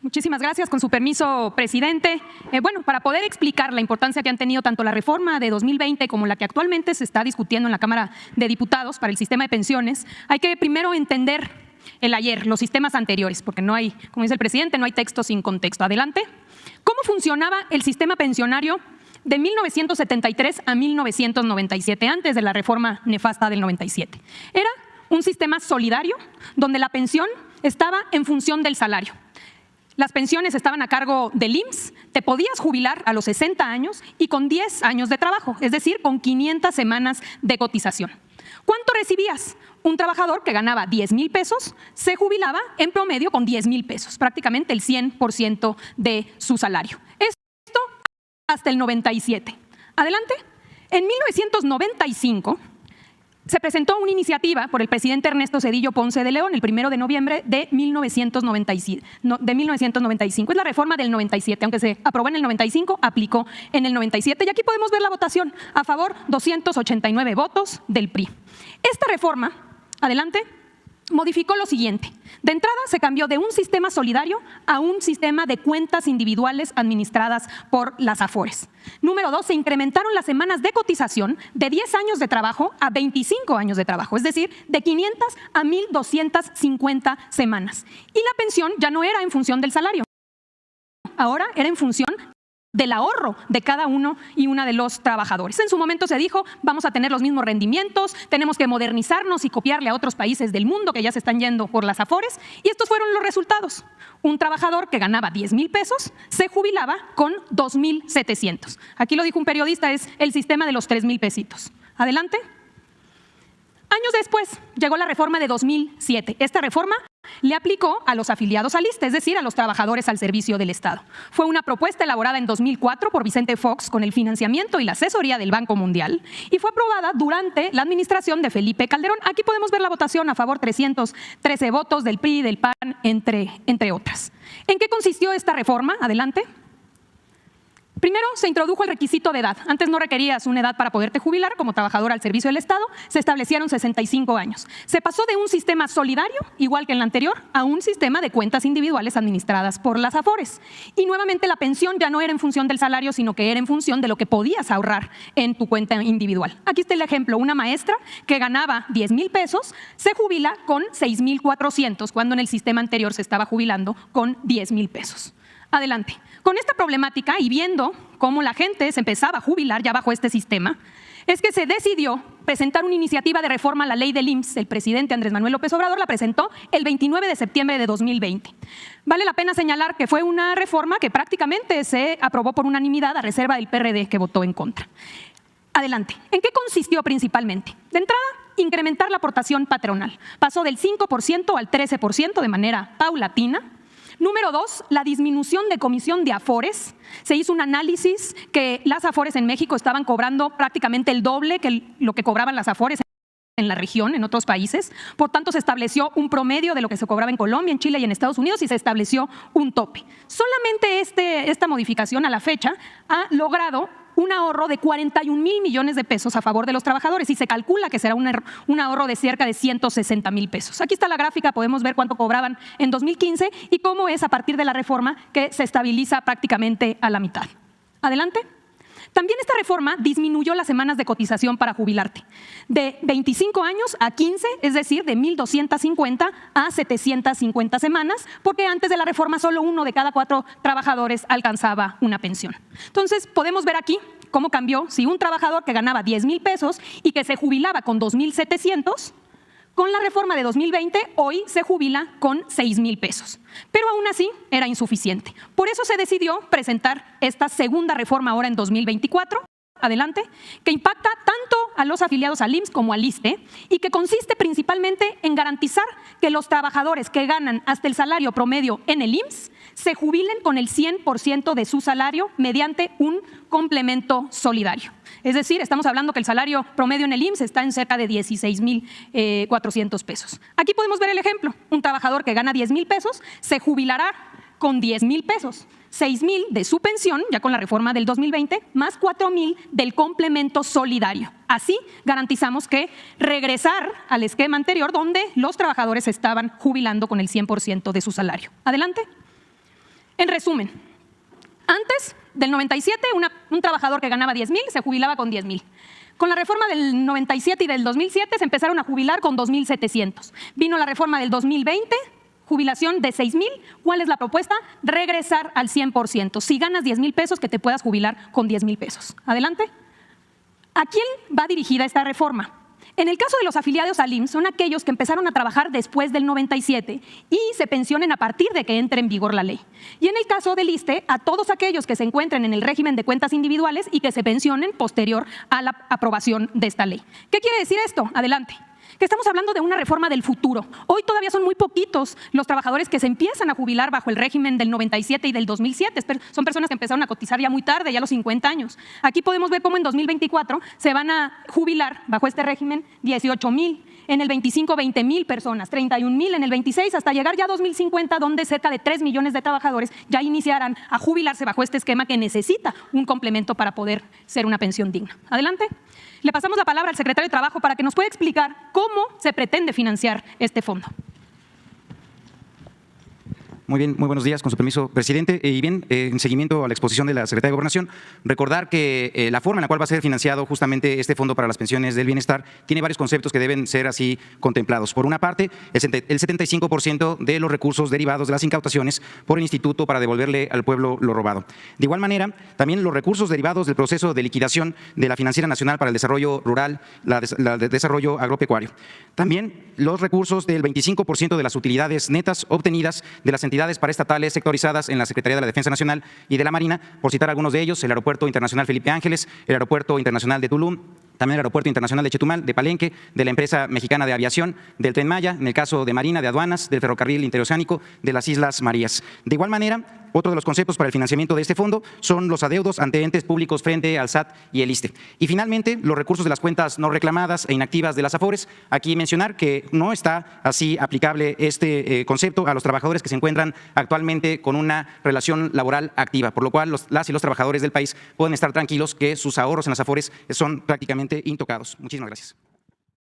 Muchísimas gracias. Con su permiso, presidente. Para poder explicar la importancia que han tenido tanto la reforma de 2020 como la que actualmente se está discutiendo en la Cámara de Diputados para el sistema de pensiones, hay que primero entender el ayer, los sistemas anteriores, porque no hay, como dice el presidente, no hay texto sin contexto. Adelante. ¿Cómo funcionaba el sistema pensionario de 1973 a 1997, antes de la reforma nefasta del 97? Era un sistema solidario donde la pensión estaba en función del salario. Las pensiones estaban a cargo del IMSS, te podías jubilar a los 60 años y con 10 años de trabajo, es decir, con 500 semanas de cotización. ¿Cuánto recibías? Un trabajador que ganaba 10,000 pesos se jubilaba en promedio con 10,000 pesos, prácticamente el 100% de su salario. Esto hasta el 97. Adelante. En 1995 se presentó una iniciativa por el presidente Ernesto Zedillo Ponce de León el 1 de noviembre de 1995. Es la reforma del 97, aunque se aprobó en el 95, aplicó en el 97. Y aquí podemos ver la votación. A favor, 289 votos del PRI. Esta reforma, adelante, modificó lo siguiente. De entrada, se cambió de un sistema solidario a un sistema de cuentas individuales administradas por las AFORES. Número 2, se incrementaron las semanas de cotización de 10 años de trabajo a 25 años de trabajo, es decir, de 500 a 1,250 semanas. Y la pensión ya no era en función del salario, ahora era en función del ahorro de cada uno y una de los trabajadores. En su momento se dijo, vamos a tener los mismos rendimientos, tenemos que modernizarnos y copiarle a otros países del mundo que ya se están yendo por las AFORES, y estos fueron los resultados. Un trabajador que ganaba 10,000 pesos se jubilaba con 2,700. Aquí lo dijo un periodista, es el sistema de los 3,000 pesitos. Adelante. Años después llegó la reforma de 2007. Esta reforma le aplicó a los afiliados al ISSSTE, es decir, a los trabajadores al servicio del Estado. Fue una propuesta elaborada en 2004 por Vicente Fox con el financiamiento y la asesoría del Banco Mundial y fue aprobada durante la administración de Felipe Calderón. Aquí podemos ver la votación: a favor 313 votos del PRI, del PAN, entre otras. ¿En qué consistió esta reforma? Adelante. Primero, se introdujo el requisito de edad. Antes no requerías una edad para poderte jubilar como trabajador al servicio del Estado. Se establecieron 65 años. Se pasó de un sistema solidario, igual que en el anterior, a un sistema de cuentas individuales administradas por las AFORES. Y nuevamente la pensión ya no era en función del salario, sino que era en función de lo que podías ahorrar en tu cuenta individual. Aquí está el ejemplo. Una maestra que ganaba 10,000 pesos se jubila con 6,400, cuando en el sistema anterior se estaba jubilando con 10,000 pesos. Adelante. Con esta problemática y viendo cómo la gente se empezaba a jubilar ya bajo este sistema, es que se decidió presentar una iniciativa de reforma a la ley del IMSS. El presidente Andrés Manuel López Obrador la presentó el 29 de septiembre de 2020. Vale la pena señalar que fue una reforma que prácticamente se aprobó por unanimidad a reserva del PRD, que votó en contra. Adelante. ¿En qué consistió principalmente? De entrada, incrementar la aportación patronal. Pasó del 5% al 13% de manera paulatina. Número 2, la disminución de comisión de AFORES. Se hizo un análisis que las AFORES en México estaban cobrando prácticamente el doble que lo que cobraban las AFORES en la región, en otros países. Por tanto, se estableció un promedio de lo que se cobraba en Colombia, en Chile y en Estados Unidos y se estableció un tope. Solamente esta modificación a la fecha ha logrado un ahorro de 41,000 millones de pesos a favor de los trabajadores y se calcula que será un ahorro de cerca de 160,000 pesos. Aquí está la gráfica, podemos ver cuánto cobraban en 2015 y cómo es a partir de la reforma que se estabiliza prácticamente a la mitad. Adelante. También esta reforma disminuyó las semanas de cotización para jubilarte de 25 años a 15, es decir, de 1,250 a 750 semanas, porque antes de la reforma solo 1 de cada 4 trabajadores alcanzaba una pensión. Entonces, podemos ver aquí cómo cambió si un trabajador que ganaba 10,000 pesos y que se jubilaba con 2,700, con la reforma de 2020, hoy se jubila con 6,000 pesos. Pero aún así era insuficiente. Por eso se decidió presentar esta segunda reforma ahora en 2024, adelante, que impacta tanto a los afiliados al IMSS como al ISSSTE y que consiste principalmente en garantizar que los trabajadores que ganan hasta el salario promedio en el IMSS se jubilen con el 100% de su salario mediante un complemento solidario. Es decir, estamos hablando que el salario promedio en el IMSS está en cerca de 16,400 pesos. Aquí podemos ver el ejemplo. Un trabajador que gana 10,000 pesos se jubilará con 10,000 pesos, 6,000 de su pensión, ya con la reforma del 2020, más 4,000 del complemento solidario. Así garantizamos que regresar al esquema anterior donde los trabajadores estaban jubilando con el 100% de su salario. Adelante. En resumen, antes del 97, un trabajador que ganaba 10,000 se jubilaba con 10,000. Con la reforma del 97 y del 2007 se empezaron a jubilar con 2,700. Vino la reforma del 2020, jubilación de 6,000. ¿Cuál es la propuesta? Regresar al 100%. Si ganas 10,000 pesos, que te puedas jubilar con 10,000 pesos. Adelante. ¿A quién va dirigida esta reforma? En el caso de los afiliados al IMSS, son aquellos que empezaron a trabajar después del 97 y se pensionen a partir de que entre en vigor la ley. Y en el caso del ISSSTE, a todos aquellos que se encuentren en el régimen de cuentas individuales y que se pensionen posterior a la aprobación de esta ley. ¿Qué quiere decir esto? Adelante. Que estamos hablando de una reforma del futuro. Hoy todavía son muy poquitos los trabajadores que se empiezan a jubilar bajo el régimen del 97 y del 2007. Son personas que empezaron a cotizar ya muy tarde, ya a los 50 años. Aquí podemos ver cómo en 2024 se van a jubilar bajo este régimen 18,000, en el 25 20,000 personas, 31,000 en el 26, hasta llegar ya a 2050, donde cerca de 3 millones de trabajadores ya iniciarán a jubilarse bajo este esquema que necesita un complemento para poder ser una pensión digna. Adelante. Le pasamos la palabra al secretario de Trabajo para que nos pueda explicar cómo se pretende financiar este fondo. Muy bien, muy buenos días, con su permiso, presidente. Y bien, en seguimiento a la exposición de la Secretaría de Gobernación, recordar que la forma en la cual va a ser financiado justamente este Fondo para las Pensiones del Bienestar tiene varios conceptos que deben ser así contemplados. Por una parte, el 75% de los recursos derivados de las incautaciones por el Instituto para devolverle al pueblo lo robado. De igual manera, también los recursos derivados del proceso de liquidación de la Financiera Nacional para el Desarrollo Rural, el Desarrollo Agropecuario. También los recursos del 25% de las utilidades netas obtenidas de las entidades paraestatales sectorizadas en la Secretaría de la Defensa Nacional y de la Marina, por citar algunos de ellos: el Aeropuerto Internacional Felipe Ángeles, el Aeropuerto Internacional de Tulum, también el Aeropuerto Internacional de Chetumal, de Palenque, de la Empresa Mexicana de Aviación, del Tren Maya, en el caso de Marina, de Aduanas, del Ferrocarril Interoceánico, de las Islas Marías. De igual manera, otro de los conceptos para el financiamiento de este fondo son los adeudos ante entes públicos frente al SAT y el ISSSTE. Y finalmente, los recursos de las cuentas no reclamadas e inactivas de las AFORES. Aquí mencionar que no está así aplicable este concepto a los trabajadores que se encuentran actualmente con una relación laboral activa, por lo cual las y los trabajadores del país pueden estar tranquilos que sus ahorros en las AFORES son prácticamente intocados. Muchísimas gracias.